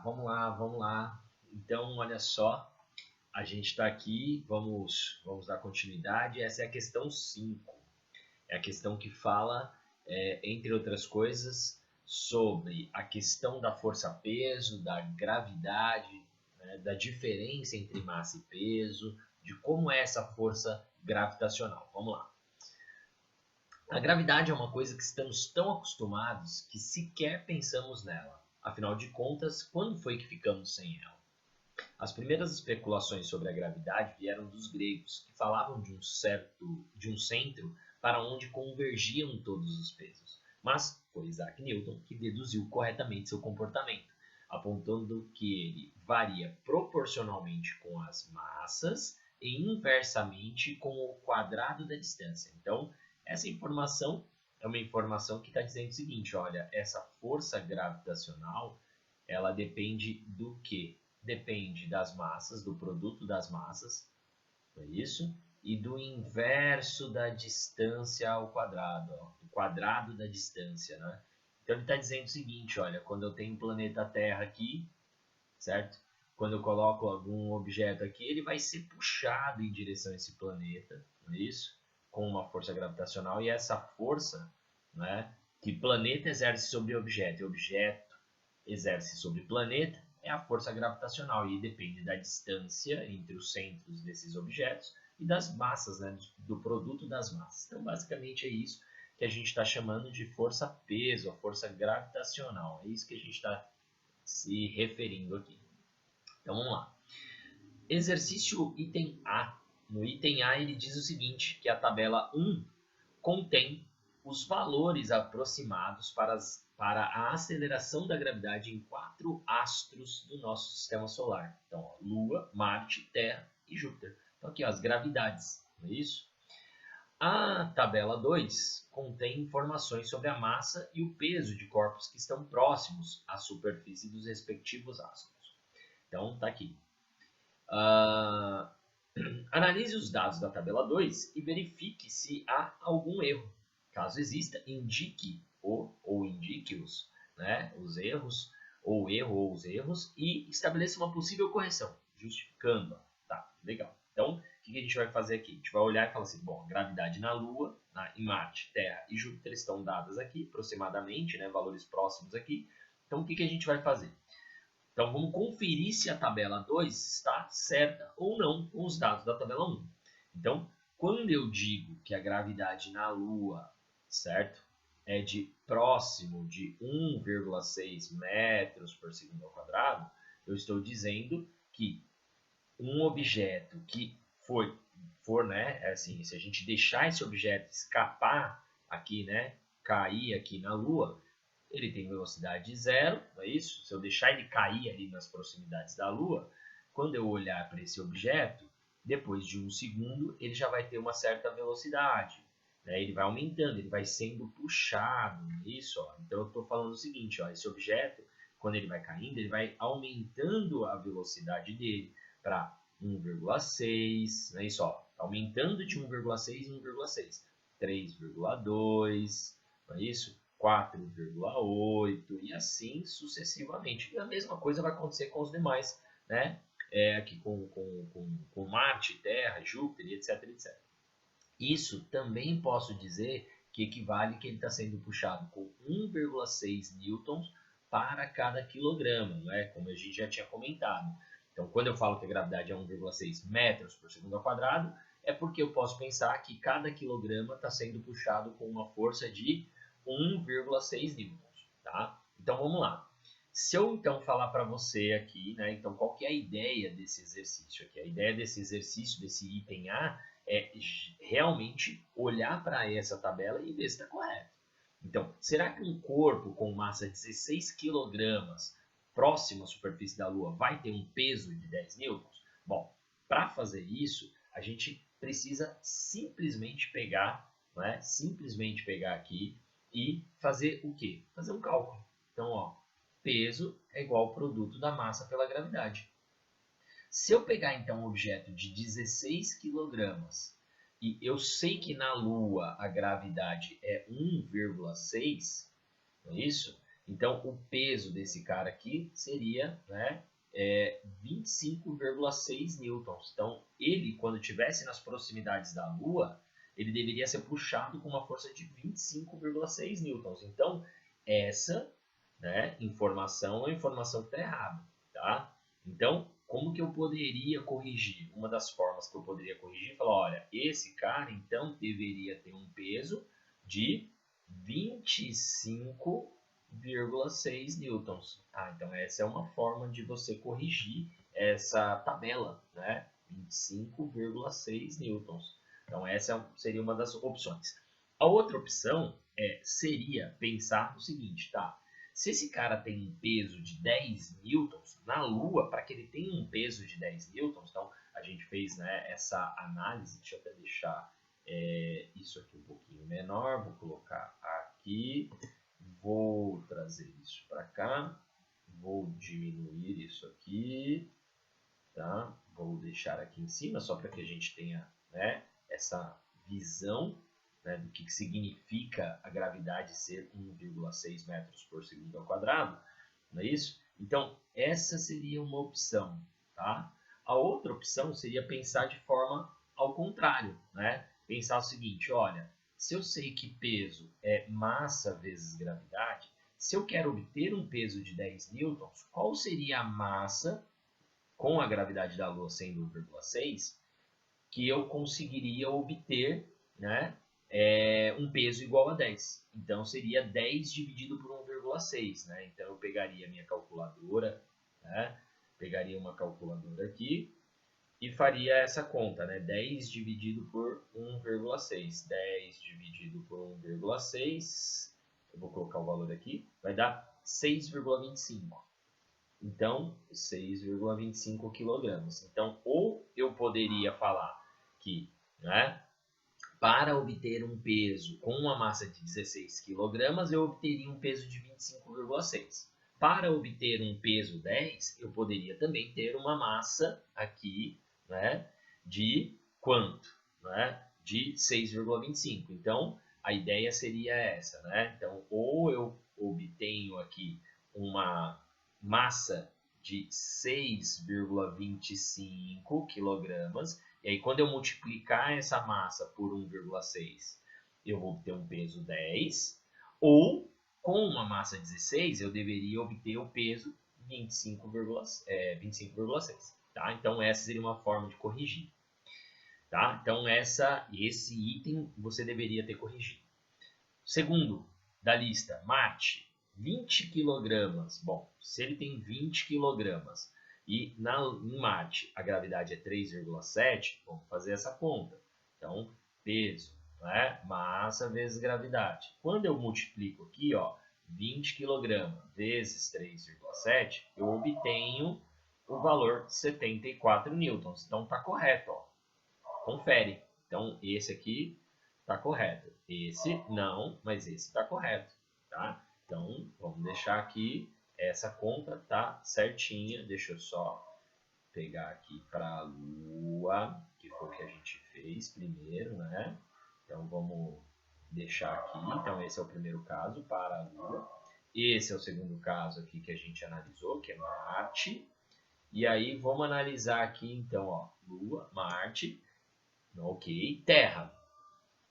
vamos lá. Então, olha só, a gente está aqui, vamos dar continuidade. Essa é a questão 5. É a questão que fala, entre outras coisas, sobre a questão da força-peso, da gravidade, né, da diferença entre massa e peso, de como é essa força gravitacional. Vamos lá. A gravidade é uma coisa que estamos tão acostumados que sequer pensamos nela. Afinal de contas, quando foi que ficamos sem ela? As primeiras especulações sobre a gravidade vieram dos gregos, que falavam de um centro para onde convergiam todos os pesos. Mas foi Isaac Newton que deduziu corretamente seu comportamento, apontando que ele varia proporcionalmente com as massas e inversamente com o quadrado da distância. Então, essa informação é uma informação que está dizendo o seguinte, olha, essa força gravitacional, ela depende do quê? Depende das massas, do produto das massas, é isso? E do inverso da distância ao quadrado, ó, do quadrado da distância, né? Então ele está dizendo o seguinte, olha, quando eu tenho o planeta Terra aqui, certo? Quando eu coloco algum objeto aqui, ele vai ser puxado em direção a esse planeta, não é isso? Com uma força gravitacional, e essa força, né, que planeta exerce sobre objeto e objeto exerce sobre planeta, é a força gravitacional, e depende da distância entre os centros desses objetos e das massas, né, do produto das massas. Então, basicamente é isso que a gente está chamando de força-peso, a força gravitacional. É isso que a gente está se referindo aqui. Então, vamos lá. Exercício item A. No item A, ele diz o seguinte, que a tabela 1 contém os valores aproximados para a aceleração da gravidade em 4 astros do nosso sistema solar. Então, ó, Lua, Marte, Terra e Júpiter. Então, aqui ó, as gravidades, não é isso? A tabela 2 contém informações sobre a massa e o peso de corpos que estão próximos à superfície dos respectivos astros. Então, tá aqui. Analise os dados da tabela 2 e verifique se há algum erro. Caso exista, indique-o ou indique-os, né, os erros, ou erro ou os erros, e estabeleça uma possível correção, justificando. Tá, legal. Então, o que a gente vai fazer aqui? A gente vai olhar e falar assim, bom, a gravidade na Lua, em Marte, Terra e Júpiter estão dadas aqui, aproximadamente, né, valores próximos aqui. Então, o que a gente vai fazer? Então, vamos conferir se a tabela 2 está certa ou não com os dados da tabela 1. Então, quando eu digo que a gravidade na Lua, certo, é de próximo de 1,6 metros por segundo ao quadrado, eu estou dizendo que um objeto que for, né, assim, se a gente deixar esse objeto escapar aqui, né, cair aqui na Lua, ele tem velocidade zero, não é isso? Se eu deixar ele cair ali nas proximidades da Lua, quando eu olhar para esse objeto, depois de 1 segundo, ele já vai ter uma certa velocidade, né? Ele vai aumentando, ele vai sendo puxado, não é isso? Ó. Então eu estou falando o seguinte, ó, esse objeto, quando ele vai caindo, ele vai aumentando a velocidade dele para 1,6, não é isso? Ó, aumentando de 1,6 em 1,6, 3,2, não é isso? 4,8 e assim sucessivamente. E a mesma coisa vai acontecer com os demais, né? Aqui com Marte, Terra, Júpiter, etc, etc. Isso também posso dizer que equivale que ele está sendo puxado com 1,6 newtons para cada quilograma, não é? Como a gente já tinha comentado. Então, quando eu falo que a gravidade é 1,6 metros por segundo ao quadrado, é porque eu posso pensar que cada quilograma está sendo puxado com uma força de 1,6 newtons, tá? Então, vamos lá. Se eu, então, falar para você aqui, né? Então, qual que é a ideia desse exercício aqui? A ideia desse exercício, desse item A, é realmente olhar para essa tabela e ver se está correto. Então, será que um corpo com massa de 16 kg próximo à superfície da Lua vai ter um peso de 10 newtons? Bom, para fazer isso, a gente precisa simplesmente pegar, né? Simplesmente pegar aqui e fazer o quê? Fazer um cálculo. Então, ó, peso é igual ao produto da massa pela gravidade. Se eu pegar, então, um objeto de 16 kg e eu sei que na Lua a gravidade é 1,6, não é isso? Então, o peso desse cara aqui seria, né, 25,6 newtons. Então, ele, quando estivesse nas proximidades da Lua, ele deveria ser puxado com uma força de 25,6 newtons. Então, essa, né, informação é uma informação que está errada, tá? Então, como que eu poderia corrigir? Uma das formas que eu poderia corrigir é falar, olha, esse cara, então, deveria ter um peso de 25,6 newtons. Ah, então essa é uma forma de você corrigir essa tabela, né? 25,6 newtons. Então essa seria uma das opções. A outra opção seria pensar o seguinte, tá? Se esse cara tem um peso de 10 newtons na Lua, para que ele tenha um peso de 10 newtons, então a gente fez, né, essa análise, deixa eu até deixar isso aqui um pouquinho menor, vou colocar aqui, vou trazer isso para cá, vou diminuir isso aqui, tá? Vou deixar aqui em cima só para que a gente tenha, né, essa visão, né, do que significa a gravidade ser 1,6 metros por segundo ao quadrado, não é isso? Então, essa seria uma opção, tá? A outra opção seria pensar de forma ao contrário, né? Pensar o seguinte, olha, se eu sei que peso é massa vezes gravidade, se eu quero obter um peso de 10 newtons, qual seria a massa, com a gravidade da Lua sendo 1,6, que eu conseguiria obter, né, um peso igual a 10. Então, seria 10 dividido por 1,6. Né? Então, eu pegaria a minha calculadora, né? Pegaria uma calculadora aqui e faria essa conta, né? 10 dividido por 1,6. 10 dividido por 1,6, eu vou colocar o valor aqui, vai dar 6,25. Então, 6,25 quilogramas. Então, ou eu poderia falar que, né, para obter um peso com uma massa de 16 kg, eu obteria um peso de 25,6. Para obter um peso 10, eu poderia também ter uma massa aqui, né, de quanto? Né, de 6,25. Então, a ideia seria essa, né? Então, ou eu obtenho aqui uma massa de 6,25 kg, e aí quando eu multiplicar essa massa por 1,6, eu vou obter um peso 10, ou com uma massa 16, eu deveria obter o peso 25,6, tá? Então essa seria uma forma de corrigir, tá? Então esse item você deveria ter corrigido. Segundo da lista, Marte, 20 kg. Bom, se ele tem 20 kg e em Marte a gravidade é 3,7, vamos fazer essa conta. Então, peso, né? Massa vezes gravidade. Quando eu multiplico aqui, ó, 20 kg vezes 3,7, eu obtenho o valor 74 newtons. Então, está correto, ó. Confere. Então, esse aqui está correto. Esse não, mas esse está correto, tá? Então, vamos deixar aqui, essa conta tá certinha. Deixa eu só pegar aqui para a Lua, que foi o que a gente fez primeiro, né? Então, vamos deixar aqui. Então, esse é o primeiro caso, para a Lua. Esse é o segundo caso aqui que a gente analisou, que é Marte. E aí, vamos analisar aqui, então, ó, Lua, Marte, ok, Terra.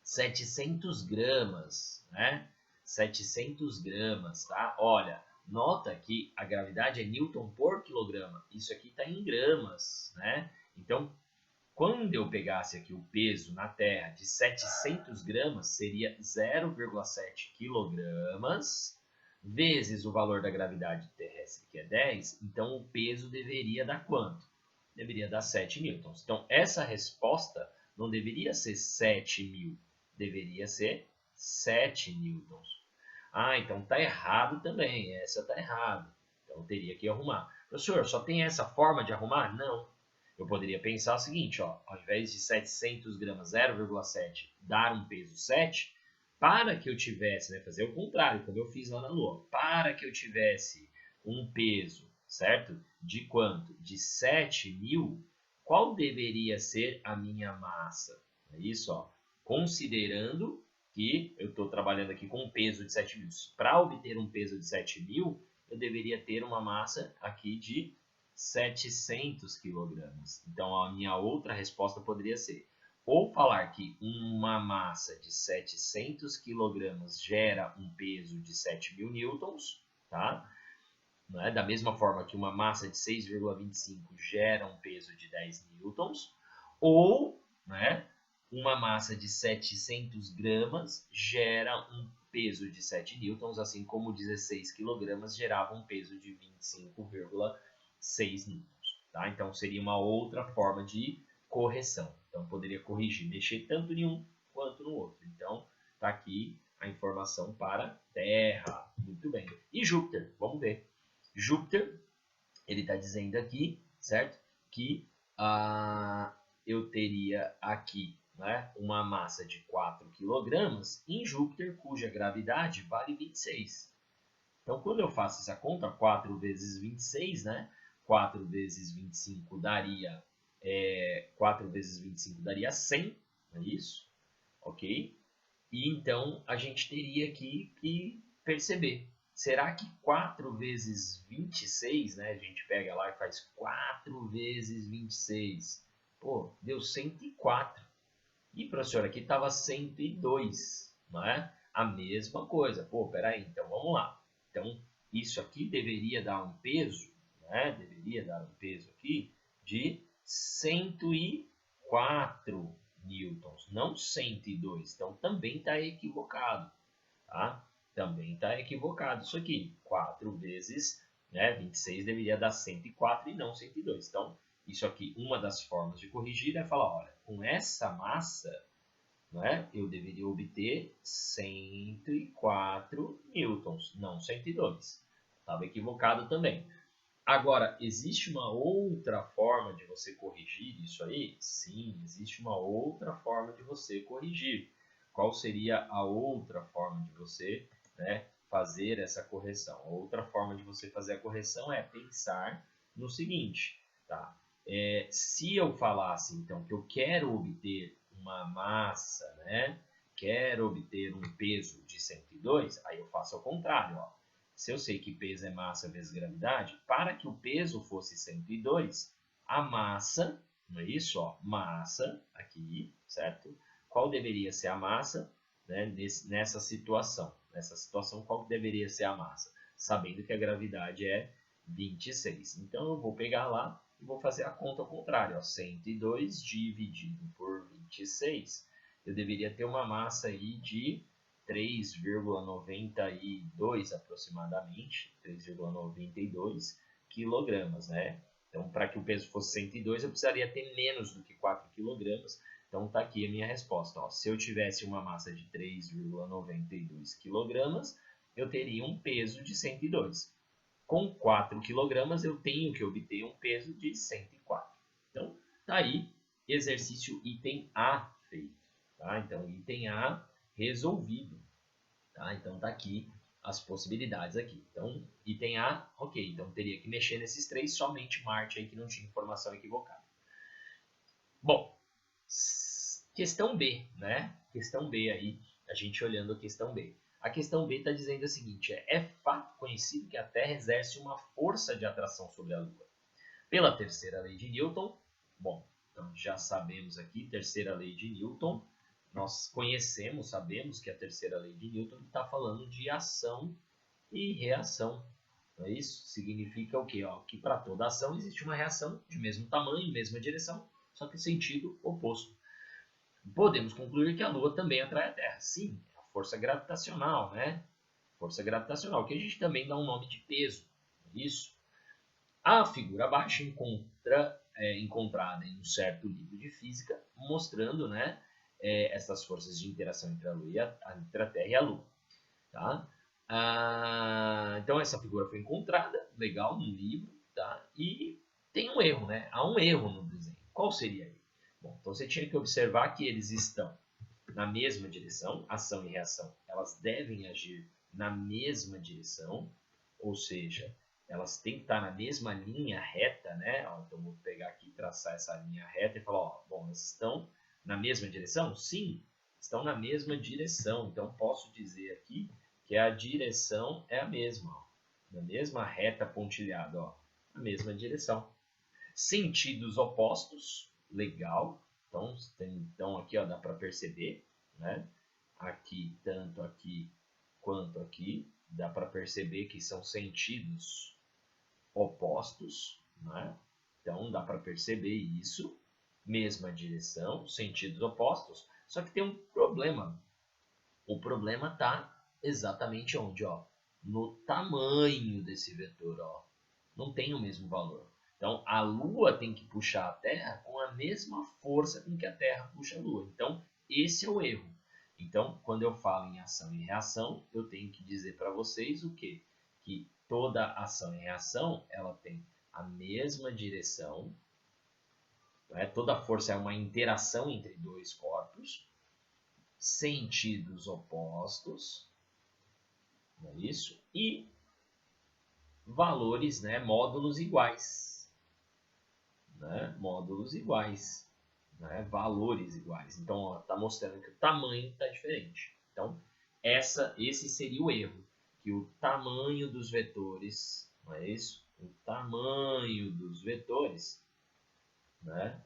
700 gramas, né? 700 gramas, tá? Olha, nota que a gravidade é Newton por quilograma. Isso aqui está em gramas, né? Então, quando eu pegasse aqui o peso na Terra de 700 gramas, seria 0,7 quilogramas vezes o valor da gravidade terrestre, que é 10. Então, o peso deveria dar quanto? Deveria dar 7 newtons. Então, essa resposta não deveria ser 7.000. Deveria ser 7 newtons. Ah, então está errado também. Essa está errada. Então eu teria que arrumar. Professor, só tem essa forma de arrumar? Não. Eu poderia pensar o seguinte, ó, ao invés de 700 gramas, 0,7, dar um peso 7, para que eu tivesse, né, fazer o contrário, como eu fiz lá na Lua, para que eu tivesse um peso, certo? De quanto? De 7.000, qual deveria ser a minha massa? É isso, ó. Considerando que eu estou trabalhando aqui com um peso de 7.000. Para obter um peso de 7.000, eu deveria ter uma massa aqui de 700 kg. Então, a minha outra resposta poderia ser ou falar que uma massa de 700 kg gera um peso de 7.000 newtons, tá? Não é? Da mesma forma que uma massa de 6,25 gera um peso de 10 newtons, ou, né, uma massa de 700 gramas gera um peso de 7 newtons, assim como 16 kg gerava um peso de 25,6 newtons. Tá? Então, seria uma outra forma de correção. Então, poderia corrigir, mexer tanto em um quanto no outro. Então, está aqui a informação para Terra. Muito bem. E Júpiter? Vamos ver. Júpiter, ele está dizendo aqui, certo? Que eu teria aqui, né, uma massa de 4 kg em Júpiter, cuja gravidade vale 26. Então, quando eu faço essa conta, 4 vezes 26, né? 4 vezes 25 daria 4 vezes 25 daria 100, não é isso? Ok? E então, a gente teria aqui que perceber. Será que 4 vezes 26, né? A gente pega lá e faz 4 vezes 26. Pô, deu 104. E, professor, aqui estava 102, não é? A mesma coisa. Pô, peraí, então vamos lá. Então, isso aqui deveria dar um peso, né? Deveria dar um peso aqui de 104 newtons, não 102. Então, também está equivocado, tá? Também está equivocado isso aqui. 4 vezes, né, 26 deveria dar 104 e não 102. Então, isso aqui, uma das formas de corrigir é falar, olha, com essa massa, né, eu deveria obter 104 newtons, não 102. Estava equivocado também. Agora, existe uma outra forma de você corrigir isso aí? Sim, existe uma outra forma de você corrigir. Qual seria a outra forma de você, né, fazer essa correção? A outra forma de você fazer a correção é pensar no seguinte, tá? Se eu falasse, então, que eu quero obter uma massa, né, quero obter um peso de 102, aí eu faço ao contrário, ó. Se eu sei que peso é massa vezes gravidade, para que o peso fosse 102, a massa, não é isso? Ó, massa, aqui, certo? Qual deveria ser a massa, né, nessa situação? Nessa situação, qual deveria ser a massa? Sabendo que a gravidade é 26. Então, eu vou pegar lá e vou fazer a conta ao contrário. Ó, 102 dividido por 26. Eu deveria ter uma massa aí de 3,92 aproximadamente, 3,92 quilogramas, né? Então, para que o peso fosse 102, eu precisaria ter menos do que 4 quilogramas. Então, está aqui a minha resposta. Ó. Se eu tivesse uma massa de 3,92 quilogramas, eu teria um peso de 102. Com 4 quilogramas, eu tenho que obter um peso de 104. Então, está aí, exercício item A feito. Tá? Então, item A resolvido. Tá? Então, está aqui as possibilidades aqui. Então, item A, ok. Então, teria que mexer nesses três, somente Marte aí que não tinha informação equivocada. Bom, questão B, né? Questão B aí, a gente olhando a questão B. A questão B está dizendo o seguinte, é fato conhecido que a Terra exerce uma força de atração sobre a Lua. Pela terceira lei de Newton, bom, então já sabemos aqui, terceira lei de Newton, nós conhecemos, sabemos que a terceira lei de Newton está falando de ação e reação. Não é isso? Significa o quê? Ó, que para toda ação existe uma reação de mesmo tamanho, mesma direção, só que sentido oposto. Podemos concluir que a Lua também atrai a Terra. Sim, é a força gravitacional, né? Força gravitacional, que a gente também dá um nome de peso. Isso. A figura abaixo encontrada em um certo livro de física, mostrando, né, essas forças de interação entre a Lua entre a Terra e a Lua. Tá? Então essa figura foi encontrada, legal, no livro, tá? E tem um erro, né? Há um erro no desenho. Qual seria ele? Bom, então você tinha que observar que eles estão na mesma direção, ação e reação, elas devem agir na mesma direção, ou seja, elas têm que estar na mesma linha reta, né? Ó, então vou pegar aqui e traçar essa linha reta e falar, ó, bom, elas estão na mesma direção? Sim, estão na mesma direção. Então, posso dizer aqui que a direção é a mesma, ó, na mesma reta pontilhada, ó, a mesma direção. Sentidos opostos, legal. Então aqui ó, dá para perceber, né? Aqui, tanto aqui quanto aqui, dá para perceber que são sentidos opostos, né? Então dá para perceber isso, mesma direção, sentidos opostos, só que tem um problema. O problema está exatamente onde, ó? No tamanho desse vetor, ó. Não tem o mesmo valor. Então, a Lua tem que puxar a Terra com a mesma força com que a Terra puxa a Lua. Então, esse é o erro. Então, quando eu falo em ação e reação, eu tenho que dizer para vocês o quê? Que toda ação e reação, ela tem a mesma direção, né? Toda força é uma interação entre dois corpos, sentidos opostos, não é isso? E valores, né? Módulos iguais. Né? Módulos iguais, né? Valores iguais. Então, está mostrando que o tamanho está diferente. Então, esse seria o erro, que o tamanho dos vetores, não é isso? O tamanho dos vetores, né?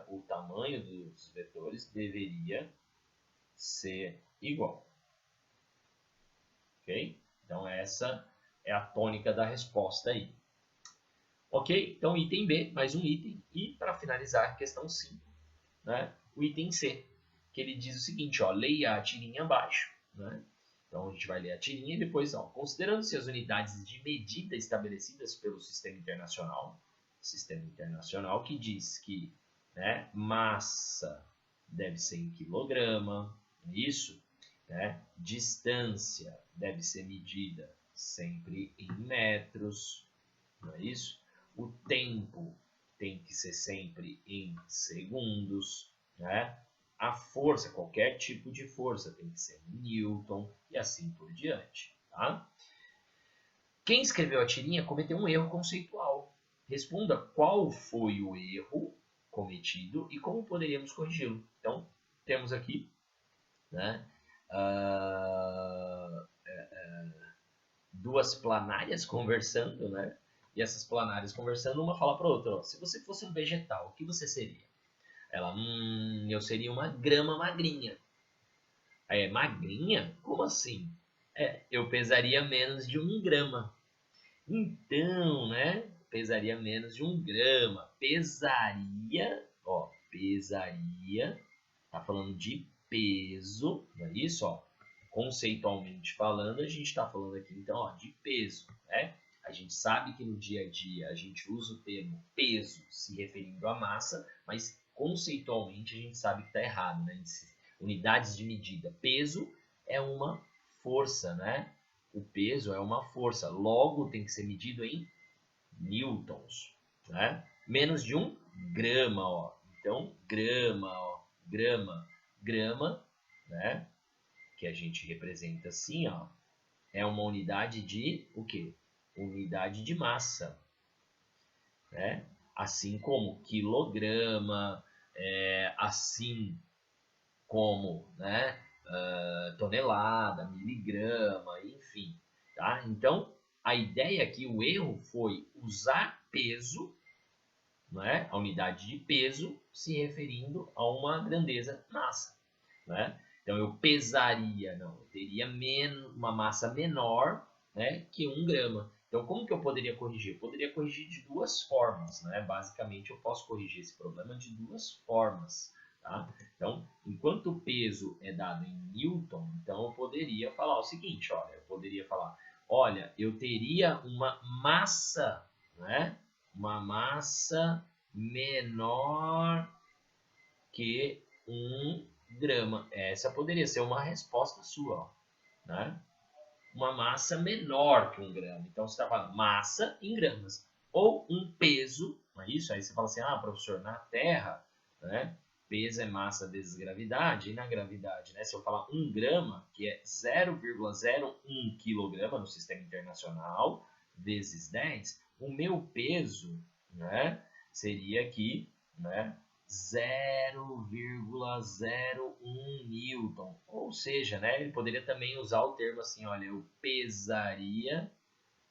O tamanho dos vetores deveria ser igual. Ok? Então, essa é a tônica da resposta aí. Ok? Então, item B, mais um item. E, para finalizar, a questão 5, né? O item C, que ele diz o seguinte, ó, leia a tirinha abaixo. Né? Então, a gente vai ler a tirinha e depois, ó, considerando-se as unidades de medida estabelecidas pelo Sistema Internacional que diz que, né, massa deve ser em quilograma, isso, né? Distância deve ser medida sempre em metros, não é isso? O tempo tem que ser sempre em segundos, né? A força, qualquer tipo de força, tem que ser em Newton e assim por diante, tá? Quem escreveu a tirinha cometeu um erro conceitual. Responda qual foi o erro cometido e como poderíamos corrigi-lo. Então, temos aqui, né, duas planárias conversando, né? E essas planárias conversando, uma fala para a outra, ó, se você fosse um vegetal, o que você seria? Ela, eu seria uma grama magrinha. Aí, magrinha? Como assim? Eu pesaria menos de 1 grama. Então, né, pesaria menos de 1 grama. Pesaria, ó, pesaria, tá falando de peso, não é isso, ó? Conceitualmente falando, a gente está falando aqui, então, ó, de peso, né? A gente sabe que no dia a dia a gente usa o termo peso se referindo à massa, mas conceitualmente a gente sabe que está errado, né? Unidades de medida. Peso é uma força, né? O peso é uma força, logo tem que ser medido em newtons, né? Menos de 1 grama, ó. Então, grama, ó, grama, né? Que a gente representa assim, ó, é uma unidade de o quê? Unidade de massa, né? Assim como quilograma, assim como, né, tonelada, miligrama, enfim, tá? Então, a ideia aqui, o erro foi usar peso, né, a unidade de peso, se referindo a uma grandeza massa, né? Então, eu pesaria, não, eu teria uma massa menor, né, que 1 grama. Então, como que eu poderia corrigir? Eu poderia corrigir de duas formas, né? Basicamente, eu posso corrigir esse problema de duas formas, tá? Então, enquanto o peso é dado em newton, então eu poderia falar o seguinte, olha, eu poderia falar, olha, eu teria uma massa, né? Uma massa menor que 1 grama. Essa poderia ser uma resposta sua, ó, né? Uma massa menor que 1 grama. Então, você está falando massa em gramas. Ou um peso, não é isso? Aí você fala assim, ah, professor, na Terra, né, peso é massa vezes gravidade, e na gravidade, né, se eu falar 1 grama, que é 0,01 quilograma no Sistema Internacional, vezes 10, o meu peso, né, seria aqui, né, 0,01 newton. Ou seja, né, ele poderia também usar o termo assim, olha, eu pesaria,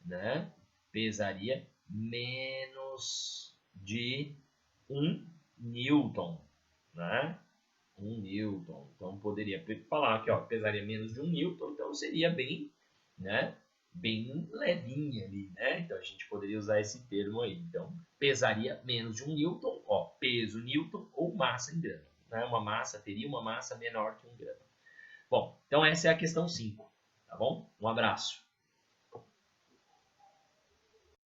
né, pesaria menos de 1 newton, né? 1 newton. Então poderia falar que, ó, pesaria menos de 1 newton, então seria bem, né, bem levinha ali, né? Então a gente poderia usar esse termo aí. Então, pesaria menos de 1 newton, ó, peso newton ou massa em grama, né? Uma massa teria uma massa menor que 1 grama. Bom, então essa é a questão 5, tá bom? Um abraço.